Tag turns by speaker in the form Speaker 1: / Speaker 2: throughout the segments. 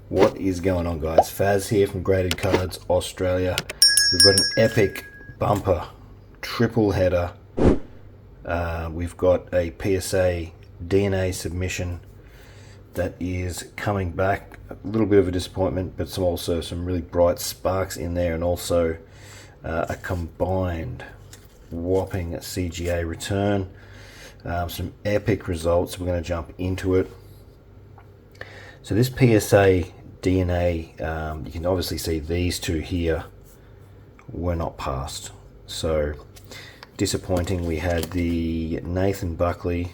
Speaker 1: What is going on, guys? Faz here from Graded Cards Australia. We've got an epic bumper triple header. We've got a PSA DNA submission that is coming back. A little bit of a disappointment, but also some really bright sparks in there, and also a combined whopping CGA return. Some epic results. We're going to jump into it. So this PSA DNA, you can obviously see these two here were not passed. So disappointing. We had the Nathan Buckley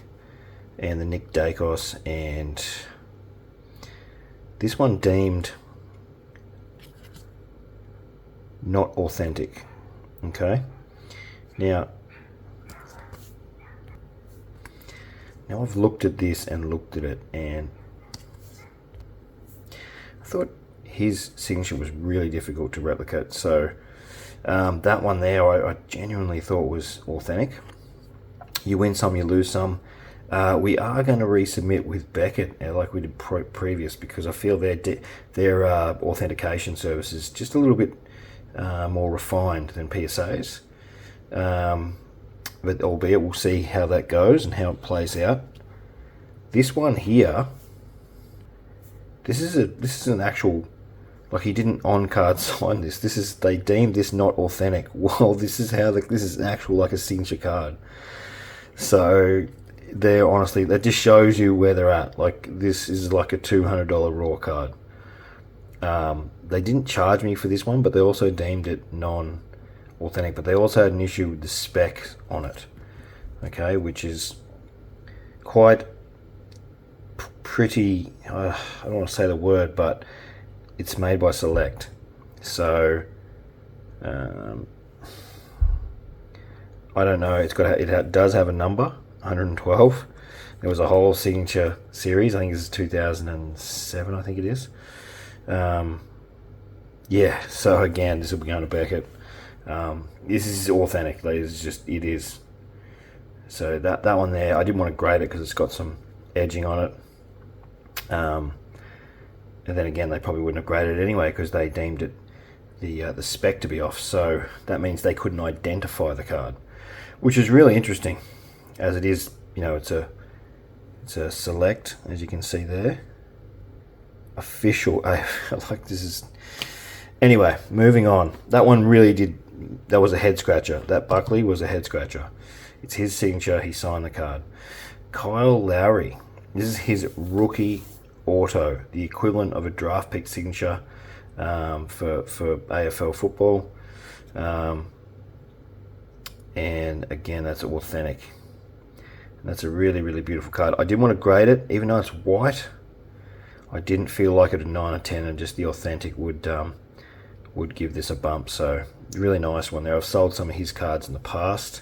Speaker 1: and the Nick Dacos, and this one deemed not authentic. Okay, now I've looked at this and looked at it, and I thought his signature was really difficult to replicate. So that one there I genuinely thought was authentic. You win some, you lose some. We are going to resubmit with Beckett like we did previous, because I feel their authentication service is just a little bit more refined than PSA's. But albeit, we'll see how that goes and how it plays out. This one here, this is an actual, like, he didn't on card sign this. They deemed this not authentic. Well, this is actual, like, a signature card. So they're honestly, that just shows you where they're at. Like, this is like a $200 raw card. They didn't charge me for this one, but they also deemed it non-authentic. But they also had an issue with the spec on it, okay, which is quite pretty. I don't want to say the word, but it's made by Select. So I don't know. It does have a number, 112. There was a whole signature series. I think this is 2007. I think it is. Yeah. So again, this will be going to Beckett. This is authentic. It is. So that one there, I didn't want to grade it because it's got some edging on it. And then again, they probably wouldn't have graded it anyway because they deemed it the spec to be off. So that means they couldn't identify the card, which is really interesting, as it is. You know, it's a Select, as you can see there. Official. Like, this is. Anyway, moving on. That one really did. That was a head scratcher. That Buckley was a head scratcher. It's his signature. He signed the card. Kyle Lowry. This is his rookie auto, the equivalent of a draft pick signature for AFL football. And again, that's authentic. And that's a really, really beautiful card. I didn't want to grade it, even though it's white. I didn't feel like it a 9 or 10, and just the authentic would give this a bump. So really nice one there. I've sold some of his cards in the past.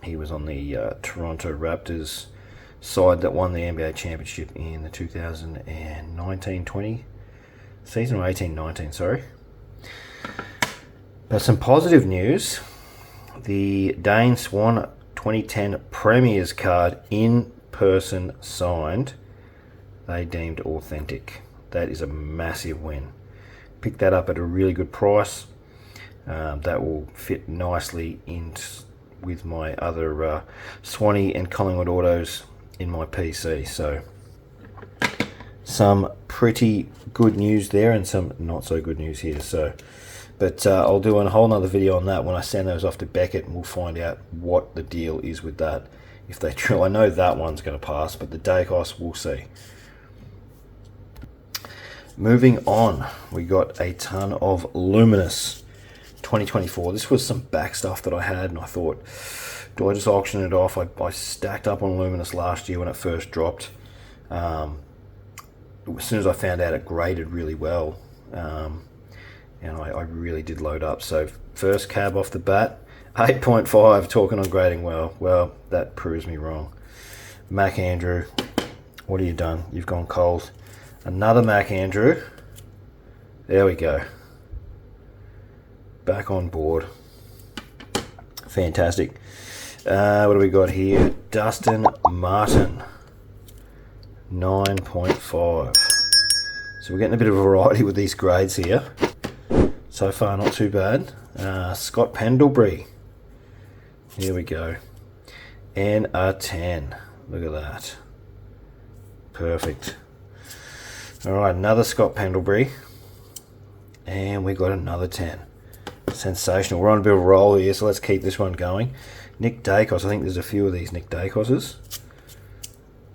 Speaker 1: He was on the Toronto Raptors side that won the NBA championship in the 2019-20 season, or 18-19, sorry. But some positive news. The Dane Swan 2010 Premiers card, in person signed, they deemed authentic. That is a massive win. Picked that up at a really good price. That will fit nicely in with my other Swanee and Collingwood autos in my PC. So some pretty good news there, and some not so good news here. So, but I'll do a whole nother video on that when I send those off to Beckett, and we'll find out what the deal is with that. If they drill, I know that one's going to pass, but the Dacos, we'll see. Moving on, we got a ton of Luminous 2024. This was some back stuff that I had, and I thought, do I just auction it off? I stacked up on Luminous last year when it first dropped. As soon as I found out it graded really well, and I really did load up. So first cab off the bat, 8.5, talking on grading well. Well, that proves me wrong. Mac Andrew, what have you done? You've gone cold. Another Mac Andrew. There we go. Back on board. Fantastic. What do we got here? Dustin Martin, 9.5. So we're getting a bit of a variety with these grades here. So far, not too bad. Scott Pendlebury. Here we go. And a 10. Look at that. Perfect. All right, another Scott Pendlebury. And we got another 10. Sensational. We're on a bit of a roll here, so let's keep this one going. Nick Dacos. I think there's a few of these Nick Dacoses.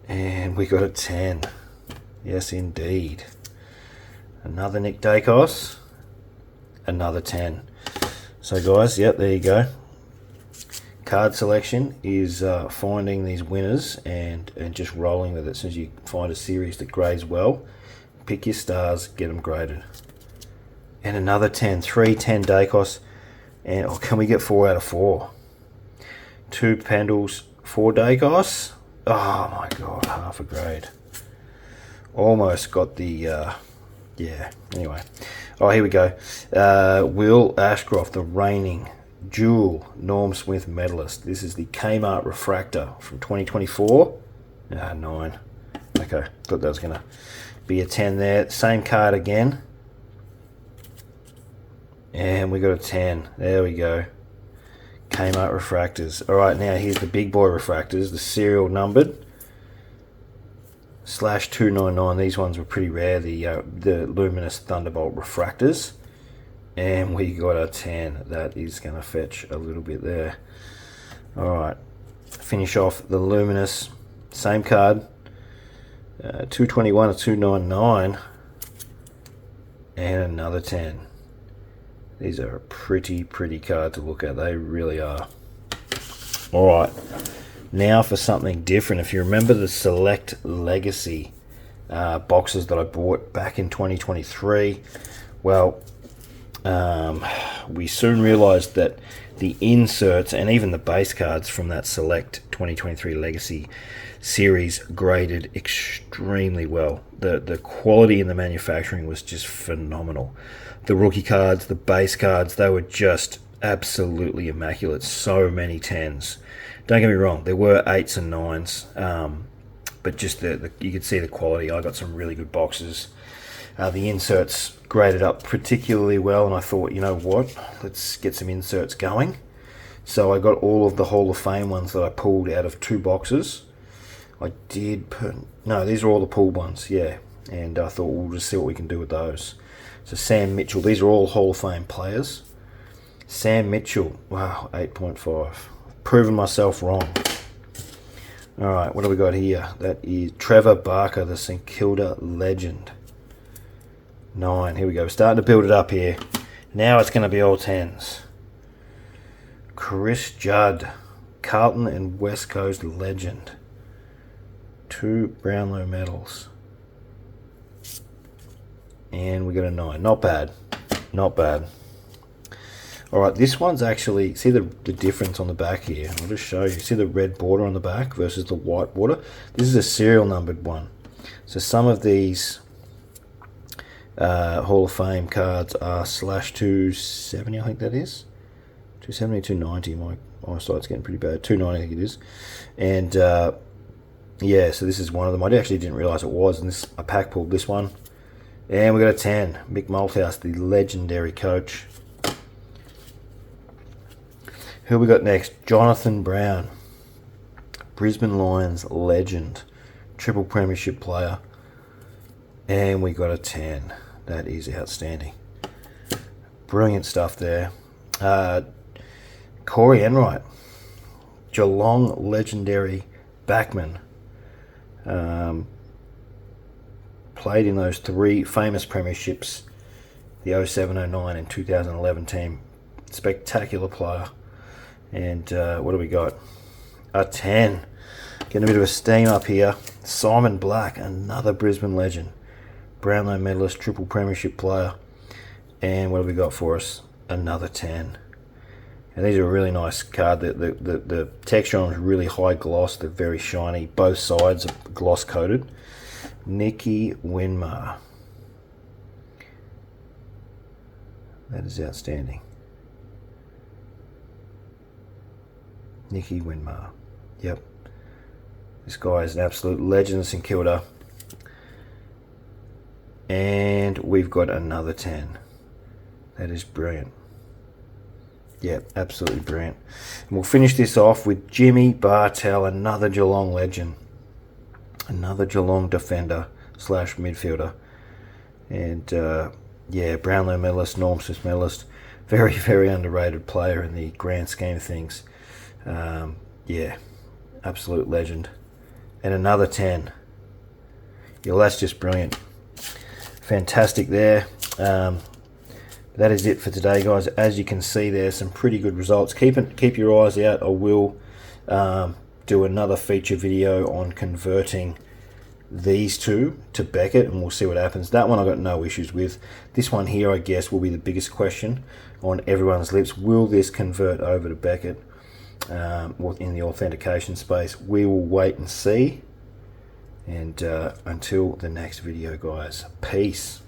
Speaker 1: And we got a 10. Yes, indeed. Another Nick Dacos. Another 10. So, guys, yep, there you go. Card selection is finding these winners and just rolling with it. As soon as you find a series that grades well, pick your stars, get them graded. And another 10. 3 10 Dacos. And can we get 4 out of 4? 2 Pendles, 4 Dacos. Oh my god, half a grade. Almost got the, yeah, anyway. Oh, here we go. Will Ashcroft, the reigning dual Norm Smith medalist. This is the Kmart Refractor from 2024. 9. Okay, thought that was going to be a 10 there. Same card again. And we got a 10. There we go. Kmart Refractors. Alright, now here's the big boy refractors, the serial numbered. /299. These ones were pretty rare, the Luminous Thunderbolt Refractors. And we got a 10. That is going to fetch a little bit there. Alright, finish off the Luminous. Same card. 221 or 299. And another 10. These are a pretty card to look at. They really are. Alright, now for something different. If you remember the Select Legacy boxes that I bought back in 2023, well, we soon realized that the inserts and even the base cards from that Select 2023 Legacy series graded extremely well. The quality in the manufacturing was just phenomenal. The rookie cards, the base cards, they were just absolutely immaculate. So many 10s. Don't get me wrong, there were 8s and 9s, but just you could see the quality. I got some really good boxes. The inserts graded up particularly well, and I thought, you know what, let's get some inserts going. So I got all of the Hall of Fame ones that I pulled out of 2 boxes. I did no, these are all the pulled ones, yeah. And I thought we'll just see what we can do with those. So Sam Mitchell, these are all Hall of Fame players. Sam Mitchell, wow, 8.5. Proven myself wrong. Alright, what do we got here? That is Trevor Barker, the St Kilda legend. 9, here we go. We're starting to build it up here. Now it's going to be all 10s. Chris Judd, Carlton and West Coast legend. 2 Brownlow medals. And we got a 9. Not bad. Not bad. Alright, this one's actually, see the difference on the back here. I'll just show you. See the red border on the back versus the white border? This is a serial numbered one. So some of these Hall of Fame cards are /270, I think that is. 270, 290. My eyesight's getting pretty bad. 290, I think it is. And yeah, so this is one of them. I actually didn't realise it was, and I pack pulled this one. And we got a 10. Mick Malthouse, the legendary coach. Who we got next? Jonathan Brown, Brisbane Lions legend, triple premiership player. And we got a 10. That is outstanding. Brilliant stuff there. Corey Enright, Geelong legendary backman. Played in those 3 famous premierships, the 07, 09 and 2011 team. Spectacular player. And what do we got? A 10. Getting a bit of a steam up here. Simon Black, another Brisbane legend. Brownlow medalist, triple premiership player. And what have we got for us? Another 10. And these are a really nice card. The texture on them is really high gloss. They're very shiny. Both sides are gloss coated. Nicky Winmar. That is outstanding. Nicky Winmar. Yep. This guy is an absolute legend in St Kilda. And we've got another 10. That is brilliant. Yep, absolutely brilliant. And we'll finish this off with Jimmy Bartell, another Geelong legend. Another Geelong defender / midfielder. And yeah, Brownlow medalist, Norm Smith medalist. Very, very underrated player in the grand scheme of things. Yeah, absolute legend. And another 10. Yeah, well, that's just brilliant. Fantastic there. That is it for today, guys. As you can see, there's some pretty good results. Keep your eyes out. I will do another feature video on converting these two to Beckett, and we'll see what happens. That one I got no issues with. This one here, I guess, will be the biggest question on everyone's lips. Will this convert over to Beckett in the authentication space? We will wait and see. And until the next video, guys, peace.